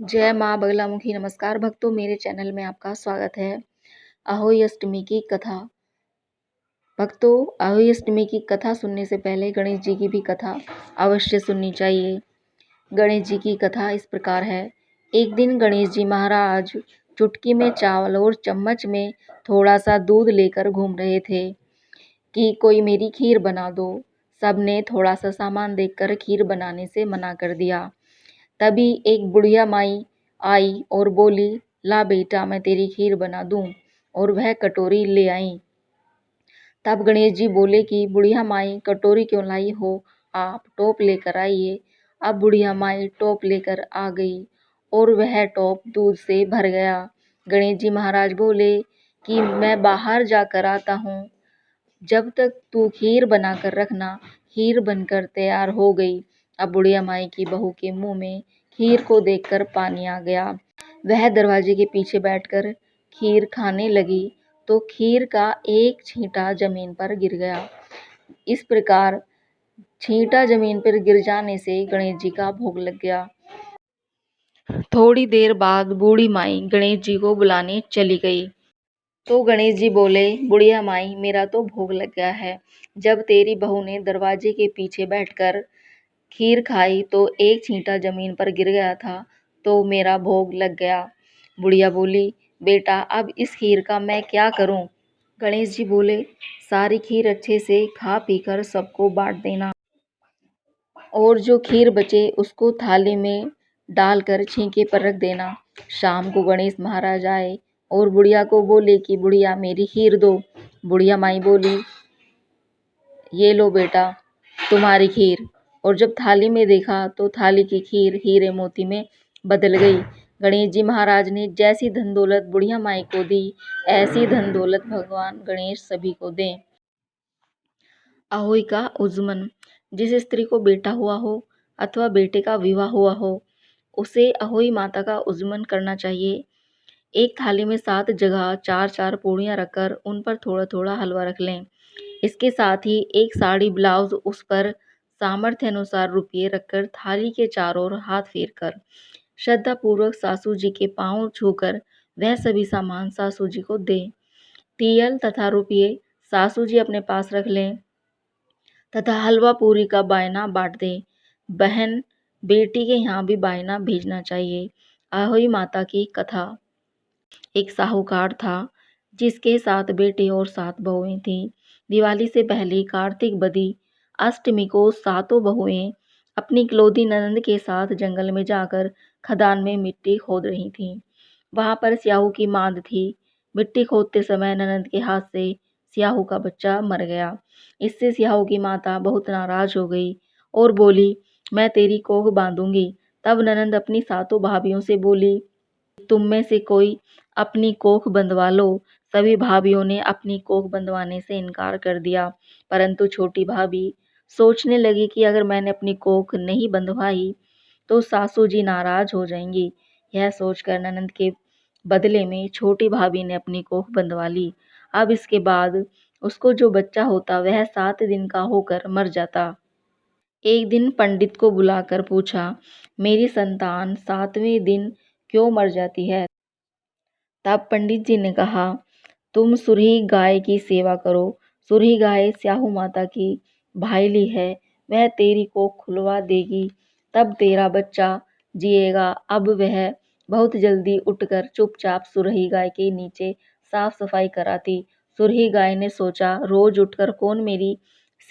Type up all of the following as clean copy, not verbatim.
जय माँ बगलामुखी। नमस्कार भक्तों, मेरे चैनल में आपका स्वागत है। अहोई अष्टमी की कथा। भक्तों, अहोई अष्टमी की कथा सुनने से पहले गणेश जी की भी कथा अवश्य सुननी चाहिए। गणेश जी की कथा इस प्रकार है। एक दिन गणेश जी महाराज चुटकी में चावल और चम्मच में थोड़ा सा दूध लेकर घूम रहे थे कि कोई मेरी खीर बना दो। सबने थोड़ा सा सामान देखकर खीर बनाने से मना कर दिया। तभी एक बुढ़िया माई आई और बोली, ला बेटा, मैं तेरी खीर बना दूं। और वह कटोरी ले आई। तब गणेश जी बोले कि बुढ़िया माई, कटोरी क्यों लाई हो, आप टोप लेकर आइए। अब बुढ़िया माई टोप लेकर आ गई और वह टोप दूध से भर गया। गणेश जी महाराज बोले कि मैं बाहर जाकर आता हूँ, जब तक तू खीर बनाकर रखना। खीर बनकर तैयार हो गई। अब बुढ़िया माई की बहू के मुंह में खीर को देखकर पानी आ गया। वह दरवाजे के पीछे बैठकर खीर खाने लगी तो खीर का एक छींटा जमीन पर गिर गया। इस प्रकार छींटा जमीन पर गिर जाने से गणेश जी का भोग लग गया। थोड़ी देर बाद बूढ़ी माई गणेश जी को बुलाने चली गई तो गणेश जी बोले, बुढ़िया माई, मेरा तो भोग लग गया है। जब तेरी बहू ने दरवाजे के पीछे बैठकर खीर खाई तो एक छींटा जमीन पर गिर गया था, तो मेरा भोग लग गया। बुढ़िया बोली, बेटा, अब इस खीर का मैं क्या करूं? गणेश जी बोले, सारी खीर अच्छे से खा पीकर सबको बांट देना और जो खीर बचे उसको थाली में डालकर छींके पर रख देना। शाम को गणेश महाराज आए और बुढ़िया को बोले कि बुढ़िया, मेरी खीर दो। बुढ़िया माई बोली, ये लो बेटा, तुम्हारी खीर। और जब थाली में देखा तो थाली की खीर हीरे मोती में बदल गई। गणेश जी महाराज ने जैसी धन दौलत बुढ़िया माई को दी, ऐसी धन दौलत भगवान गणेश सभी को दें। अहोई का उज्जमन। जिस स्त्री को बेटा हुआ हो अथवा बेटे का विवाह हुआ हो, उसे अहोई माता का उज्जमन करना चाहिए। एक थाली में 7 जगह 4-4 पूड़ियाँ रखकर उन पर थोड़ा थोड़ा हलवा रख लें। इसके साथ ही एक साड़ी ब्लाउज, उस पर सामर्थ्य अनुसार रुपये रखकर थाली के चारों ओर हाथ फेर कर श्रद्धापूर्वक सासू जी के पांव छूकर वह सभी सामान सासू जी को दें। तियल तथा रुपये सासू जी अपने पास रख लें तथा हलवा पूरी का बायना बांट दें। बहन बेटी के यहाँ भी बायना भेजना चाहिए। अहोई माता की कथा। एक साहूकार था जिसके 7 बेटे और 7 बहुएं थीं। दिवाली से पहले कार्तिक बदी अष्टमी को सातों बहुएं अपनी इकलौती ननंद के साथ जंगल में जाकर खदान में मिट्टी खोद रही थीं। वहां पर स्याहू की मांद थी। मिट्टी खोदते समय ननंद के हाथ से स्याहू का बच्चा मर गया। इससे स्याहू की माता बहुत नाराज हो गई और बोली, मैं तेरी कोख बांधूंगी। तब ननंद अपनी सातों भाभियों से बोली, तुम में से कोई अपनी कोख बंधवा लो। सभी भाभियों ने अपनी कोख बंधवाने से इनकार कर दिया, परंतु छोटी भाभी सोचने लगी कि अगर मैंने अपनी कोख नहीं बंधवाई तो सासू जी नाराज हो जाएंगी। यह सोचकर ननंद के बदले में छोटी भाभी ने अपनी कोख बंधवा ली। अब इसके बाद उसको जो बच्चा होता वह 7 दिन का होकर मर जाता। एक दिन पंडित को बुलाकर पूछा, मेरी संतान 7वें दिन क्यों मर जाती है? तब पंडित जी ने कहा, तुम सुरही गाय की सेवा करो। सुरही गाय स्याहू माता की भाईली है, वह तेरी को खुलवा देगी, तब तेरा बच्चा जिएगा। अब वह बहुत जल्दी उठकर चुपचाप सुरही गाय के नीचे साफ सफाई कराती। सुरही गाय ने सोचा, रोज उठकर कौन मेरी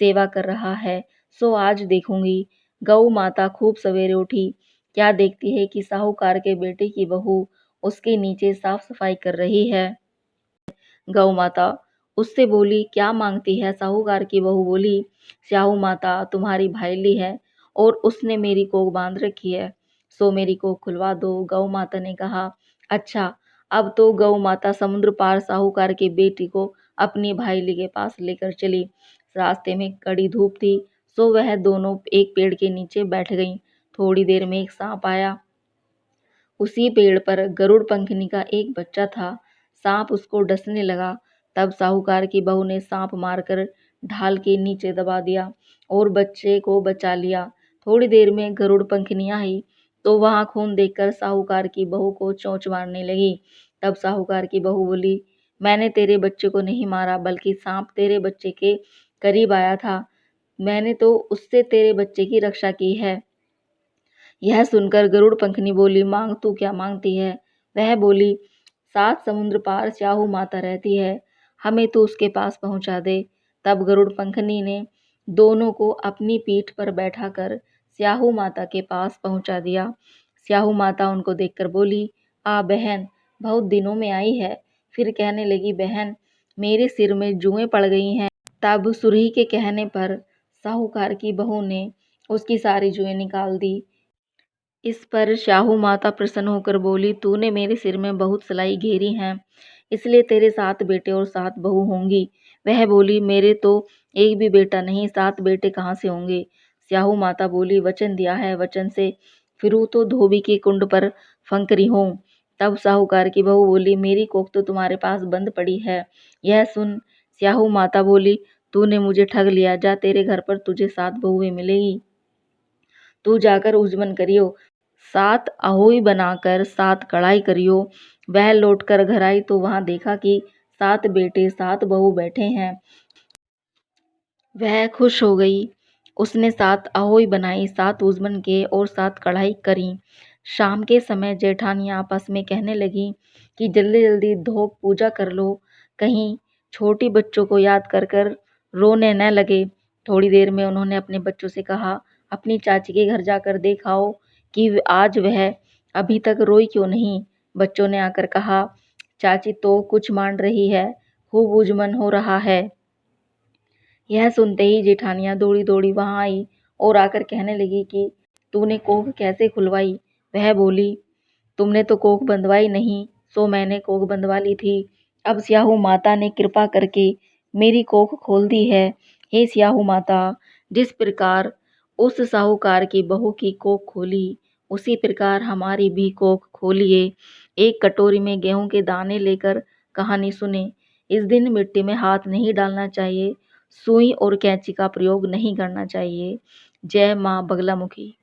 सेवा कर रहा है, सो आज देखूंगी। गौ माता खूब सवेरे उठी। क्या देखती है कि साहूकार के बेटे की बहू उसके नीचे साफ सफाई कर रही है। गौ माता उससे बोली, क्या मांगती है? साहूकार की बहू बोली, स्याहू माता तुम्हारी भाईली है और उसने मेरी कोख बांध रखी है, सो मेरी कोख खुलवा दो। गौ माता ने कहा, अच्छा। अब तो गौ माता समुद्र पार साहूकार के बेटी को अपनी भाईली के पास लेकर चली। रास्ते में कड़ी धूप थी, सो वह दोनों एक पेड़ के नीचे बैठ गईं। थोड़ी देर में एक सांप आया। उसी पेड़ पर गरुड़ पंखनी का एक बच्चा था। सांप उसको डसने लगा। तब साहूकार की बहू ने सांप मारकर ढाल के नीचे दबा दिया और बच्चे को बचा लिया। थोड़ी देर में गरुड़ पंखनी आई। तो वहाँ खून देखकर साहूकार की बहू को चोंच मारने लगी। तब साहूकार की बहू बोली, मैंने तेरे बच्चे को नहीं मारा, बल्कि सांप तेरे बच्चे के करीब आया था, मैंने तो उससे तेरे बच्चे की रक्षा की है। यह सुनकर गरुड़ पंखनी बोली, मांग तू क्या मांगती है? वह बोली, 7 समुद्र पार स्याहू माता रहती है, हमें तो उसके पास पहुंचा दे। तब गरुड़ पंखनी ने दोनों को अपनी पीठ पर बैठाकर स्याहू माता के पास पहुंचा दिया। स्याहू माता उनको देखकर बोली, आ बहन, बहुत दिनों में आई है। फिर कहने लगी, बहन, मेरे सिर में जुएं पड़ गई हैं। तब सुरही के कहने पर साहूकार की बहू ने उसकी सारी जुएं निकाल दी। इस पर शाहू माता प्रसन्न होकर बोली, तूने मेरे सिर में बहुत सिलाई घेरी है, इसलिए तेरे 7 बेटे और 7 बहू होंगी। वह बोली, मेरे तो एक भी बेटा नहीं, 7 बेटे कहाँ से होंगे? स्याहू माता बोली, वचन दिया है, वचन से फिरूं तो धोबी के कुंड पर फंकरी हूँ। तब साहूकार की बहू बोली, मेरी कोख तो तुम्हारे पास बंद पड़ी है। यह सुन स्याहू माता बोली, तूने मुझे ठग लिया, जा तेरे घर पर तुझे 7 बहुएं मिलेगी, तू जाकर उजमन करियो, 7 अहोई बनाकर 7 कढ़ाई करियो। वह लौटकर घर आई तो वहां देखा कि 7 बेटे 7 बहू बैठे हैं। वह खुश हो गई। उसने 7 अहोई बनाई, 7 उजमन के और 7 कढ़ाई करी। शाम के समय जेठानियां आपस में कहने लगी कि जल्दी जल्दी धोप पूजा कर लो, कहीं छोटी बच्चों को याद कर कर रोने न लगे। थोड़ी देर में उन्होंने अपने बच्चों से कहा, अपनी चाची के घर जाकर देखाओ कि आज वह अभी तक रोई क्यों नहीं। बच्चों ने आकर कहा, चाची तो कुछ मान रही है, खूब उजमन हो रहा है। यह सुनते ही जेठानियां दौड़ी दौड़ी वहां आई और आकर कहने लगी कि तूने कोख कैसे खुलवाई? वह बोली, तुमने तो कोख बंधवाई नहीं, सो मैंने कोख बंधवा ली थी। अब स्याहू माता ने कृपा करके मेरी कोख खोल दी है। हे स्याहू माता, जिस प्रकार उस साहूकार की बहू की कोख खोली, उसी प्रकार हमारी भी कोख खोलिए। एक कटोरी में गेहूं के दाने लेकर कहानी सुने। इस दिन मिट्टी में हाथ नहीं डालना चाहिए, सुई और कैंची का प्रयोग नहीं करना चाहिए। जय मां बगलामुखी।